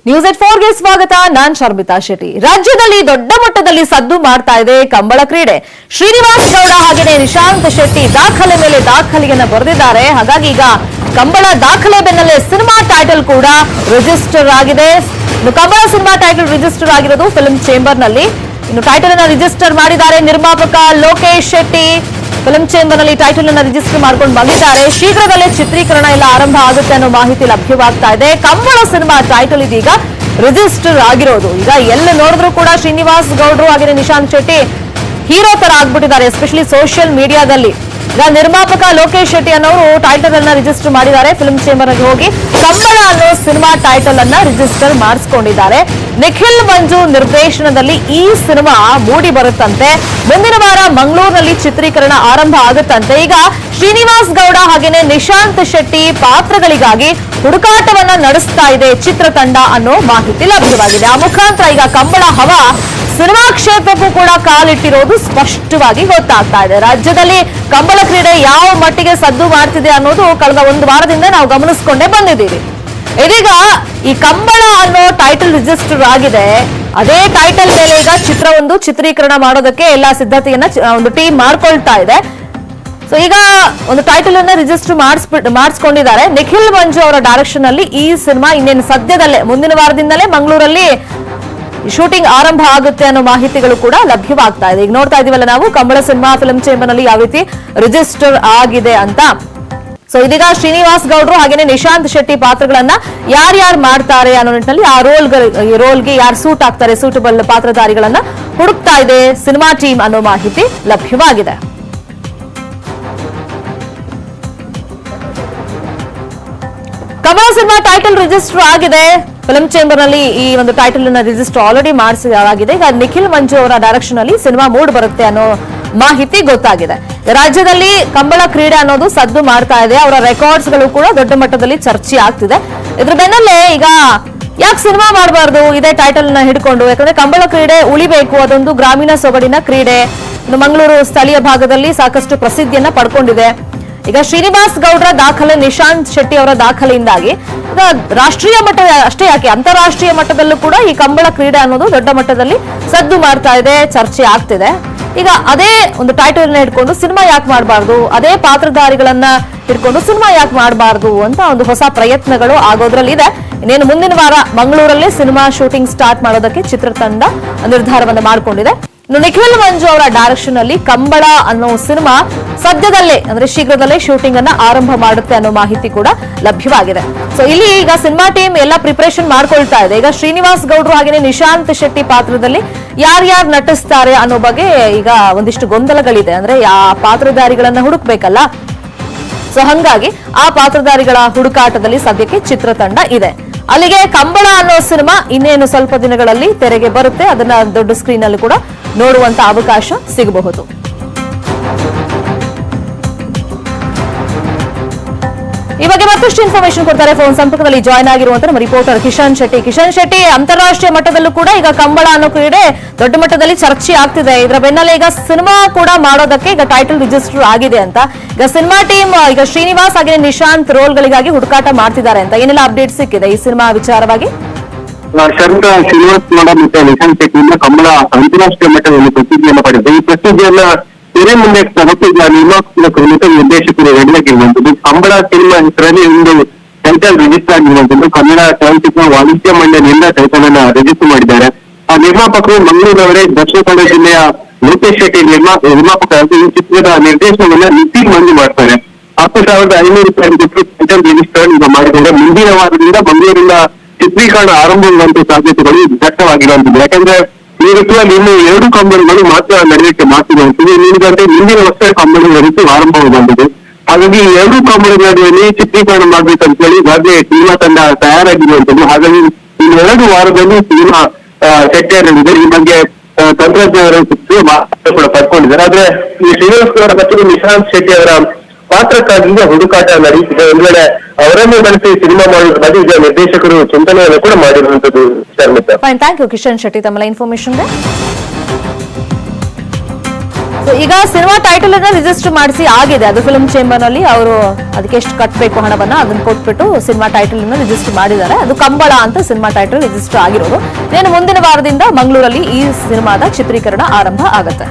News@4 ಗೆ ಸ್ವಾಗತ. ನಾನು ಶರ್ಮಿತಾ ಶೆಟ್ಟಿ. ರಾಜ್ಯದಲ್ಲಿ ದೊಡ್ಡ ಮಟ್ಟದಲ್ಲಿ ಸದ್ದು ಮಾಡ್ತಾ ಇದೆ ಕಂಬಳ ಕ್ರೀಡೆ. ಶ್ರೀನಿವಾಸ್ ಗೌಡ ಹಾಗೆಯೇ ನಿಶಾಂತ್ ಶೆಟ್ಟಿ ದಾಖಲೆ ಮೇಲೆ ದಾಖಲೆಯನ್ನ ಬರೆದಿದ್ದಾರೆ. ಹಾಗಾಗಿ ಈಗ ಕಂಬಳ ದಾಖಲೆ ಬೆನ್ನಲ್ಲೇ ಸಿನಿಮಾ ಟೈಟಲ್ ಕೂಡ ರಿಜಿಸ್ಟರ್ ಆಗಿದೆ. ಕಂಬಳ ಸಿನಿಮಾ ಟೈಟಲ್ ರಿಜಿಸ್ಟರ್ ಆಗಿರೋದು ಫಿಲ್ಮ್ ಚೇಂಬರ್ ನಲ್ಲಿ. ಇನ್ನು ಟೈಟಲ್ ಅನ್ನ ರಿಜಿಸ್ಟರ್ ಮಾಡಿದ್ದಾರೆ ನಿರ್ಮಾಪಕ ಲೋಕೇಶ್ ಶೆಟ್ಟಿ. ಫಿಲ್ಮ್ ಚೇಂಬರ್ ನಲ್ಲಿ ಟೈಟಲ್ ಅನ್ನ ರಿಜಿಸ್ಟರ್ ಮಾಡ್ಕೊಂಡು ಬಂದಿದ್ದಾರೆ. ಶೀಘ್ರದಲ್ಲೇ ಚಿತ್ರೀಕರಣ ಎಲ್ಲ ಆರಂಭ ಆಗುತ್ತೆ ಅನ್ನೋ ಮಾಹಿತಿ ಲಭ್ಯವಾಗ್ತಾ ಇದೆ. ಕಂಬಳ ಸಿನಿಮಾ ಟೈಟಲ್ ಇದೀಗ ರಿಜಿಸ್ಟರ್ ಆಗಿರೋದು. ಈಗ ಎಲ್ಲ ನೋಡಿದ್ರು ಕೂಡ ಶ್ರೀನಿವಾಸ್ ಗೌಡ್ರು ಹಾಗೆ ನಿಶಾಂತ್ ಶೆಟ್ಟಿ ಹೀರೋ ತರ ಆಗ್ಬಿಟ್ಟಿದ್ದಾರೆ, ಎಸ್ಪೆಷಲಿ ಸೋಷಿಯಲ್ ಮೀಡಿಯಾದಲ್ಲಿ. ಈಗ ನಿರ್ಮಾಪಕ ಲೋಕೇಶ್ ಶೆಟ್ಟಿ ಅನ್ನೋರು ಟೈಟಲ್ ಅನ್ನ ರಿಜಿಸ್ಟರ್ ಮಾಡಿದ್ದಾರೆ. ಫಿಲ್ಮ್ ಚೇಂಬರ್ ಅಲ್ಲಿ ಹೋಗಿ ಕಂಬಳ ಅನ್ನೋ ಸಿನಿಮಾ ಟೈಟಲ್ ಅನ್ನ ರಿಜಿಸ್ಟರ್ ಮಾಡಿಸ್ಕೊಂಡಿದ್ದಾರೆ. ನಿಖಿಲ್ ಮಂಜು ನಿರ್ದೇಶನದಲ್ಲಿ ಈ ಸಿನಿಮಾ ಮೂಡಿ ಬರುತ್ತಂತೆ. ಮುಂದಿನ ವಾರ ಮಂಗಳೂರಿನಲ್ಲಿ ಚಿತ್ರೀಕರಣ ಆರಂಭ ಆಗುತ್ತಂತೆ. ಈಗ ಶ್ರೀನಿವಾಸ್ ಗೌಡ ಹಾಗೇನೆ ನಿಶಾಂತ್ ಶೆಟ್ಟಿ ಪಾತ್ರಗಳಿಗಾಗಿ ಹುಡುಕಾಟವನ್ನ ನಡೆಸ್ತಾ ಇದೆ ಚಿತ್ರತಂಡ ಅನ್ನೋ ಮಾಹಿತಿ ಲಭ್ಯವಾಗಿದೆ. ಆ ಮುಖಾಂತರ ಈಗ ಕಂಬಳ ಹವಾ ಸಿನಿಮಾ ಕ್ಷೇತ್ರಕ್ಕೂ ಕೂಡ ಕಾಲಿಟ್ಟಿರೋದು ಸ್ಪಷ್ಟವಾಗಿ ಗೊತ್ತಾಗ್ತಾ ಇದೆ. ರಾಜ್ಯದಲ್ಲಿ ಕಂಬಳ ಕ್ರೀಡೆ ಯಾವ ಮಟ್ಟಿಗೆ ಸದ್ದು ಮಾಡ್ತಿದೆ ಅನ್ನೋದು ಕಳೆದ ಒಂದು ವಾರದಿಂದ ನಾವು ಗಮನಿಸಿಕೊಂಡೇ ಬಂದಿದ್ದೀವಿ. ಇದೀಗ ಈ ಕಂಬಳ ಅನ್ನೋ ಟೈಟಲ್ ರಿಜಿಸ್ಟರ್ ಆಗಿದೆ. ಅದೇ ಟೈಟಲ್ ಮೇಲೆ ಈಗ ಚಿತ್ರವೊಂದು ಚಿತ್ರೀಕರಣ ಮಾಡೋದಕ್ಕೆ ಎಲ್ಲಾ ಸಿದ್ಧತೆಯನ್ನ ಒಂದು ಟೀಮ್ ಮಾಡ್ಕೊಳ್ತಾ ಇದೆ. ಸೊ ಈಗ ಒಂದು ಟೈಟಲ್ ಅನ್ನ ರಿಜಿಸ್ಟರ್ ಮಾಡಿಸ್ಕೊಂಡಿದ್ದಾರೆ. ನಿಖಿಲ್ ಮಂಜು ಅವರ ಡೈರೆಕ್ಷನ್ ಅಲ್ಲಿ ಈ ಸಿನಿಮಾ ಇನ್ನೇನು ಸದ್ಯದಲ್ಲೇ ಮುಂದಿನ ವಾರದಿಂದಲೇ ಮಂಗಳೂರಲ್ಲಿ ಶೂಟಿಂಗ್ ಆರಂಭ ಆಗುತ್ತೆ ಅನ್ನೋ ಮಾಹಿತಿಗಳು ಕೂಡ ಲಭ್ಯವಾಗ್ತಾ ಇದೆ. ಈಗ ನೋಡ್ತಾ ಇದೀವಲ್ಲ ನಾವು ಕಂಬಳ ಸಿನಿಮಾ ಫಿಲ್ಮ್ ಚೇಂಬರ್ ನಲ್ಲಿ ಯಾವ ರೀತಿ ರಿಜಿಸ್ಟರ್ ಆಗಿದೆ ಅಂತ. ಸೊ ಇದೀಗ ಶ್ರೀನಿವಾಸ್ ಗೌಡ್ರು ಹಾಗೇನೆ ನಿಶಾಂತ್ ಶೆಟ್ಟಿ ಪಾತ್ರಗಳನ್ನ ಯಾರ್ಯಾರು ಮಾಡ್ತಾರೆ ಅನ್ನೋ ನಿಟ್ಟಿನಲ್ಲಿ ಆ ರೋಲ್ಗೆ ಯಾರು ಸೂಟ್ ಆಗ್ತಾರೆ, ಸೂಟಬಲ್ ಪಾತ್ರಧಾರಿಗಳನ್ನ ಹುಡುಕ್ತಾ ಇದೆ ಸಿನಿಮಾ ಟೀಮ್ ಅನ್ನೋ ಮಾಹಿತಿ ಲಭ್ಯವಾಗಿದೆ. ಕಂಬಳ ಸಿನಿಮಾ ಟೈಟಲ್ ರಿಜಿಸ್ಟರ್ ಆಗಿದೆ. ಫಿಲ್ಮ್ ಚೇಂಬರ್ ನಲ್ಲಿ ಈ ಒಂದು ಟೈಟಲ್ ಅನ್ನ ರಿಜಿಸ್ಟರ್ ಆಲ್ರೆಡಿ ಮಾಡಿಸಲಾಗಿದೆ. ಈಗ ನಿಖಿಲ್ ಮಂಜು ಅವರ ಡೈರೆಕ್ಷನ್ ಅಲ್ಲಿ ಸಿನಿಮಾ ಮೂಡ್ ಬರುತ್ತೆ ಅನ್ನೋ ಮಾಹಿತಿ ಗೊತ್ತಾಗಿದೆ. ರಾಜ್ಯದಲ್ಲಿ ಕಂಬಳ ಕ್ರೀಡೆ ಅನ್ನೋದು ಸದ್ದು ಮಾಡ್ತಾ ಇದೆ. ಅವರ ರೆಕಾರ್ಡ್ಸ್ ಗಳು ಕೂಡ ದೊಡ್ಡ ಮಟ್ಟದಲ್ಲಿ ಚರ್ಚೆ ಆಗ್ತಿದೆ. ಇದ್ರ ಬೆನ್ನಲ್ಲೇ ಈಗ ಯಾಕೆ ಸಿನಿಮಾ ಮಾಡಬಾರ್ದು ಇದೇ ಟೈಟಲ್ ನ ಹಿಡ್ಕೊಂಡು, ಯಾಕಂದ್ರೆ ಕಂಬಳ ಕ್ರೀಡೆ ಉಳಿಬೇಕು, ಅದೊಂದು ಗ್ರಾಮೀಣ ಸೊಗಡಿನ ಕ್ರೀಡೆ. ಮಂಗಳೂರು ಸ್ಥಳೀಯ ಭಾಗದಲ್ಲಿ ಸಾಕಷ್ಟು ಪ್ರಸಿದ್ಧಿಯನ್ನ ಪಡ್ಕೊಂಡಿದೆ. ಈಗ ಶ್ರೀನಿವಾಸ್ ಗೌಡ್ರ ದಾಖಲೆ, ನಿಶಾಂತ್ ಶೆಟ್ಟಿ ಅವರ ದಾಖಲೆಯಿಂದಾಗಿ ಈಗ ರಾಷ್ಟ್ರೀಯ ಮಟ್ಟ ಅಷ್ಟೇ ಯಾಕೆ ಅಂತಾರಾಷ್ಟ್ರೀಯ ಮಟ್ಟದಲ್ಲೂ ಕೂಡ ಈ ಕಂಬಳ ಕ್ರೀಡೆ ಅನ್ನೋದು ದೊಡ್ಡ ಮಟ್ಟದಲ್ಲಿ ಸದ್ದು ಮಾಡ್ತಾ ಇದೆ, ಚರ್ಚೆ ಆಗ್ತಿದೆ. ಈಗ ಅದೇ ಒಂದು ಟೈಟಲ್ ಹಿಡ್ಕೊಂಡು ಸಿನಿಮಾ ಯಾಕೆ ಮಾಡಬಾರ್ದು, ಅದೇ ಪಾತ್ರಧಾರಿಗಳನ್ನ ಹಿಡ್ಕೊಂಡು ಸಿನಿಮಾ ಯಾಕೆ ಮಾಡಬಾರ್ದು ಅಂತ ಒಂದು ಹೊಸ ಪ್ರಯತ್ನಗಳು ಆಗೋದ್ರಲ್ಲಿದೆ. ಇನ್ನೇನು ಮುಂದಿನ ವಾರ ಮಂಗಳೂರಲ್ಲಿ ಸಿನಿಮಾ ಶೂಟಿಂಗ್ ಸ್ಟಾರ್ಟ್ ಮಾಡೋದಕ್ಕೆ ಚಿತ್ರತಂಡ ನಿರ್ಧಾರವನ್ನು ಮಾಡಿಕೊಂಡಿದೆ. ನಿಖಿಲ್ ಮಂಜು ಅವರ ಡೈರೆಕ್ಷನ್ ಅಲ್ಲಿ ಕಂಬಳ ಅನ್ನೋ ಸಿನಿಮಾ ಸದ್ಯದಲ್ಲೇ ಅಂದ್ರೆ ಶೀಘ್ರದಲ್ಲೇ ಶೂಟಿಂಗ್ ಅನ್ನ ಆರಂಭ ಮಾಡುತ್ತೆ ಅನ್ನೋ ಮಾಹಿತಿ ಕೂಡ ಲಭ್ಯವಾಗಿದೆ. ಸೊ ಇಲ್ಲಿ ಈಗ ಸಿನಿಮಾ ಟೀಮ್ ಎಲ್ಲ ಪ್ರಿಪರೇಷನ್ ಮಾಡ್ಕೊಳ್ತಾ ಇದೆ. ಈಗ ಶ್ರೀನಿವಾಸ್ ಗೌಡ್ರು ಹಾಗೇನೆ ನಿಶಾಂತ್ ಶೆಟ್ಟಿ ಪಾತ್ರದಲ್ಲಿ ಯಾರ್ಯಾರು ನಟಿಸ್ತಾರೆ ಅನ್ನೋ ಬಗ್ಗೆ ಈಗ ಒಂದಿಷ್ಟು ಗೊಂದಲಗಳಿದೆ. ಅಂದ್ರೆ ಆ ಪಾತ್ರಧಾರಿಗಳನ್ನ ಹುಡುಕ್ಬೇಕಲ್ಲ. ಸೊ ಹಂಗಾಗಿ ಆ ಪಾತ್ರಧಾರಿಗಳ ಹುಡುಕಾಟದಲ್ಲಿ ಸದ್ಯಕ್ಕೆ ಚಿತ್ರತಂಡ ಇದೆ. ಅಲ್ಲಿಗೆ ಕಂಬಳ ಅನ್ನೋ ಸಿನಿಮಾ ಇನ್ನೇನು ಸ್ವಲ್ಪ ದಿನಗಳಲ್ಲಿ ತೆರೆಗೆ ಬರುತ್ತೆ. ಅದನ್ನ ದೊಡ್ಡ ಸ್ಕ್ರೀನ್ ಅಲ್ಲಿ ಕೂಡ ನೋಡುವಂತ ಅವಕಾಶ ಸಿಗಬಹುದು. ಈ ಬಗ್ಗೆ ಮತ್ತಷ್ಟು ಇನ್ಫಾರ್ಮೇಶನ್ ಕೊಡ್ತಾರೆ. ಫೋನ್ ಸಂಪರ್ಕದಲ್ಲಿ ಜಾಯ್ನ್ ಆಗಿರುವಂತ ನಮ್ಮ ರಿಪೋರ್ಟರ್ ಕಿಶನ್ ಶೆಟ್ಟಿ. ಅಂತಾರಾಷ್ಟ್ರೀಯ ಮಟ್ಟದಲ್ಲೂ ಕೂಡ ಈಗ ಕಂಬಳ ಅನ್ನೋ ಕ್ರೀಡೆ ದೊಡ್ಡ ಮಟ್ಟದಲ್ಲಿ ಚರ್ಚೆ ಆಗ್ತಿದೆ. ಇದರ ಬೆನ್ನಲ್ಲೇ ಈಗ ಸಿನಿಮಾ ಕೂಡ ಮಾಡೋದಕ್ಕೆ ಈಗ ಟೈಟಲ್ ರಿಜಿಸ್ಟರ್ ಆಗಿದೆ ಅಂತ. ಈಗ ಸಿನಿಮಾ ಟೀಮ್ ಈಗ ಶ್ರೀನಿವಾಸ್ ಹಾಗೆ ನಿಶಾಂತ್ ರೋಲ್ಗಳಿಗಾಗಿ ಹುಡುಕಾಟ ಮಾಡ್ತಿದ್ದಾರೆ ಅಂತ ಏನೆಲ್ಲ ಅಪ್ಡೇಟ್ ಸಿಕ್ಕಿದೆ ಈ ಸಿನಿಮಾ ವಿಚಾರವಾಗಿ? ಶ್ರೀನಿವಾಸ್ ಗೌಡ ಮತ್ತೆ ನಿಶಾಂತ್ ಶೆಟ್ಟಿಯಿಂದ ಕಂಬಳ ಅಂತಾರಾಷ್ಟ್ರೀಯ ಮಟ್ಟದಲ್ಲಿ ಪ್ರಸಿದ್ಧಿಯನ್ನು ಪಡೆದಿದೆ. ಈ ಪ್ರಸಿದ್ಧಿಯನ್ನ ತೆರೆ ಮುಂದೆ ತರುತ್ತಿದ್ದ ನಿರ್ಮಾಪಕರು ಮತ್ತು ನಿರ್ದೇಶಕರು ರೆಡಿಯಾಗಿರುವಂತದ್ದು. ಕಂಬಳ ಸಿನಿಮಾ ಹೆಸರಲ್ಲಿ ಒಂದು ಟೈಟಲ್ ರಿಜಿಸ್ಟರ್ ಆಗಿರುವಂತದ್ದು. ಕನ್ನಡ ಚಲನಚಿತ್ರ ವಾಣಿಜ್ಯ ಮಂಡಳಿಯಿಂದ ಟೈಟಲ್ ಅನ್ನ ರಿಜಿಸ್ಟರ್ ಮಾಡಿದ್ದಾರೆ. ಆ ನಿರ್ಮಾಪಕರು ಮಂಗಳೂರವರೇ. ದಕ್ಷಿಣ ಕನ್ನಡ ಜಿಲ್ಲೆಯ ಲೋಕೇಶ್ ಶೆಟ್ಟಿ ನಿರ್ಮಾಪಕರಾಗಿ ಈ ಚಿತ್ರದ ನಿರ್ದೇಶನವನ್ನ ನಿಖಿಲ್ ಮಂಜು ಮಾಡ್ತಾರೆ. 10,500 ರೂಪಾಯಿ ಕೊಟ್ಟು ಟೈಟಲ್ ರಿಜಿಸ್ಟರ್ ಈಗ ಮಾಡಿದ್ದಾರೆ. ಮುಂದಿನ ವಾರದಿಂದ ಮಂಗಳೂರಿನ ಚಿತ್ರೀಕರಣ ಆರಂಭವಾಗುವಂತ ಸಾಧ್ಯತೆಗಳು ದಟ್ಟವಾಗಿರುವಂತದ್ದು. ಯಾಕಂದ್ರೆ ಈ ಋತುವಲ್ಲಿ ಇನ್ನು 2 ಕಂಬಳಗಳು ಮಾತ್ರ ನಡೆಯಕ್ಕೆ ಮಾಡ್ತಿರುವಂತದ್ದು. ಇನ್ನೊಂದಂತೆ ಮುಂದಿನ ವರ್ಷ ಕಂಬಳ ಋತು ಆರಂಭವಾಗುವಂತದ್ದು. ಹಾಗಾಗಿ ಈ 2 ಕಂಬಳ ನಡುವೆ ಚಿತ್ರೀಕರಣ ಮಾಡ್ಬೇಕಂತ ಹೇಳಿ ಈಗಾಗಲೇ ಸಿನಿಮಾ ತಂಡ ತಯಾರಾಗಿರುವಂತದ್ದು. ಹಾಗಾಗಿ ಈ 2 ವಾರದಲ್ಲಿ ಸಿನಿಮಾ ಸೆಟ್ಟೇರಲಿದೆ. ಈ ಬಗ್ಗೆ ತಂತ್ರಜ್ಞರ ಮಾಹಿತಿ ಕೂಡ ಪಡ್ಕೊಂಡಿದ್ದಾರೆ. ಆದ್ರೆ ಈ ಶ್ರೀನಿವಾಸ್ ಗೌಡ ಮತ್ತು ನಿಶಾಂತ್ ಶೆಟ್ಟಿ ಅವರ ಪಾತ್ರಕ್ಕಾಗಿ ಹುಡುಕಾಟ ನಡೆಯುತ್ತಿದೆ. ಒಂದು ವೇಳೆ ಅವರನ್ನು ಬಳಸಿ ಸಿನಿಮಾ ಮಾಡುವ ಬಗ್ಗೆ ಈಗ ನಿರ್ದೇಶಕರು ಚಿಂತನೆಯನ್ನು ಕೂಡ ಮಾಡಿರುವಂತದ್ದು. ಥ್ಯಾಂಕ್ ಯು ಕಿಶನ್ ಶೆಟ್ಟಿ ತಮ್ಮ ಇನ್ಫಾರ್ಮೇಶನ್. ಸೊ ಈಗ ಸಿನಿಮಾ ಟೈಟಲ್ ಅನ್ನ ರಿಜಿಸ್ಟರ್ ಮಾಡಿಸಿ ಆಗಿದೆ, ಅದು ಫಿಲ್ಮ್ ಚೇಂಬರ್ ನಲ್ಲಿ ಅವರು ಅದಕ್ಕೆ ಎಷ್ಟು ಕಟ್ಟಬೇಕು ಹಣವನ್ನ ಅದನ್ನ ಕೊಟ್ಬಿಟ್ಟು ಸಿನಿಮಾ ಟೈಟಲ್ ಅನ್ನು ರಿಜಿಸ್ಟರ್ ಮಾಡಿದ್ದಾರೆ. ಅದು ಕಂಬಳ ಅಂತ ಸಿನಿಮಾ ಟೈಟಲ್ ರಿಜಿಸ್ಟರ್ ಆಗಿರೋದು. ಇನ್ನು ಮುಂದಿನ ವಾರದಿಂದ ಮಂಗಳೂರಲ್ಲಿ ಈ ಸಿನಿಮಾದ ಚಿತ್ರೀಕರಣ ಆರಂಭ ಆಗುತ್ತೆ.